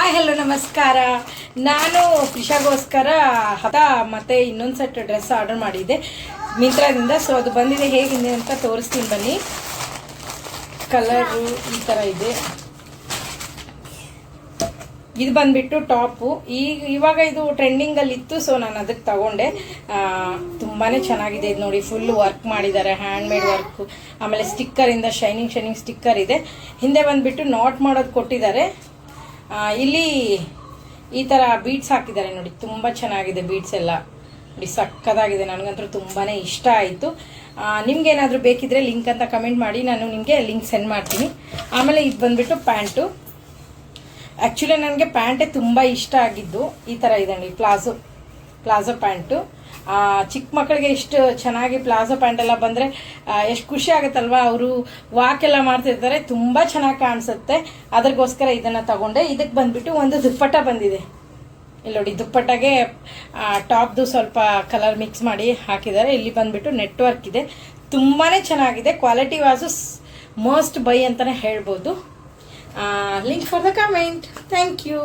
Hi hello ನಮಸ್ಕಾರ. ನಾನು ಪ್ರಿಷಾಗೋಸ್ಕರ ಮತ್ತೆ ಇನ್ನೊಂದು ಸೆಟ್ ಡ್ರೆಸ್ ಆರ್ಡರ್ ಮಾಡಿದ್ದೆ ಮಿಂತ್ರಾದಿಂದ. ಸೊ ಅದು ಬಂದಿದೆ, ಹೇಗಿದೆ ಅಂತ ತೋರಿಸ್ತೀನಿ ಬನ್ನಿ. ಕಲರು ಈ ಥರ ಇದೆ. ಇದು ಬಂದ್ಬಿಟ್ಟು ಟಾಪು. ಇವಾಗ ಇದು ಟ್ರೆಂಡಿಂಗಲ್ಲಿ ಇತ್ತು, ಸೊ ನಾನು ಅದಕ್ಕೆ ತಗೊಂಡೆ. ತುಂಬಾ ಚೆನ್ನಾಗಿದೆ ಇದು ನೋಡಿ. ಫುಲ್ ವರ್ಕ್ ಮಾಡಿದ್ದಾರೆ, ಹ್ಯಾಂಡ್ ಮೇಡ್ ವರ್ಕ್. ಆಮೇಲೆ ಸ್ಟಿಕ್ಕರಿಂದ ಶೈನಿಂಗ್ ಸ್ಟಿಕ್ಕರ್ ಇದೆ. ಹಿಂದೆ ಬಂದ್ಬಿಟ್ಟು ನಾಟ್ ಮಾಡೋದು ಕೊಟ್ಟಿದ್ದಾರೆ. ಇಲ್ಲಿ ಈ ಥರ ಬೀಡ್ಸ್ ಹಾಕಿದ್ದಾರೆ ನೋಡಿ, ತುಂಬ ಚೆನ್ನಾಗಿದೆ ಬೀಡ್ಸ್ ಎಲ್ಲ ನೋಡಿ, ಸಕ್ಕದಾಗಿದೆ. ನನಗಂತೂ ತುಂಬಾ ಇಷ್ಟ ಆಯಿತು. ನಿಮ್ಗೇನಾದರೂ ಬೇಕಿದ್ರೆ ಲಿಂಕ್ ಅಂತ ಕಮೆಂಟ್ ಮಾಡಿ, ನಾನು ನಿಮಗೆ ಲಿಂಕ್ ಸೆಂಡ್ ಮಾಡ್ತೀನಿ. ಆಮೇಲೆ ಇದು ಬಂದ್ಬಿಟ್ಟು ಪ್ಯಾಂಟು. ಆ್ಯಕ್ಚುಲಿ ನನಗೆ ಪ್ಯಾಂಟೇ ತುಂಬ ಇಷ್ಟ ಆಗಿದ್ದು. ಈ ಥರ ಇದೆ ನೋಡಿ, ಪ್ಲಾಜೋ ಪ್ಯಾಂಟು. ಚಿಕ್ಕ ಮಕ್ಕಳಿಗೆ ಇಷ್ಟು ಚೆನ್ನಾಗಿ ಪ್ಲಾಜೋ ಪ್ಯಾಂಟ್ ಎಲ್ಲ ಬಂದರೆ ಎಷ್ಟು ಖುಷಿ ಆಗುತ್ತಲ್ವಾ. ಅವರು ವಾಕ್ ಎಲ್ಲ ಮಾಡ್ತಿರ್ತಾರೆ, ತುಂಬ ಚೆನ್ನಾಗಿ ಕಾಣಿಸುತ್ತೆ. ಅದಕ್ಕೋಸ್ಕರ ಇದನ್ನು ತಗೊಂಡೆ. ಇದಕ್ಕೆ ಬಂದ್ಬಿಟ್ಟು ಒಂದು ದುಪ್ಪಟ್ಟ ಬಂದಿದೆ. ಇಲ್ಲಿ ನೋಡಿ, ದುಪ್ಪಟ್ಟಾಗೆ ಟಾಪ್ದು ಸ್ವಲ್ಪ ಕಲರ್ ಮಿಕ್ಸ್ ಮಾಡಿ ಹಾಕಿದ್ದಾರೆ. ಇಲ್ಲಿ ಬಂದ್ಬಿಟ್ಟು ನೆಟ್ವರ್ಕ್ ಇದೆ, ತುಂಬಾ ಚೆನ್ನಾಗಿದೆ. ಕ್ವಾಲಿಟಿ ವಾಸು ಮಸ್ಟ್ ಬೈ ಅಂತಲೇ ಹೇಳ್ಬೋದು. Link for the comment. Thank you.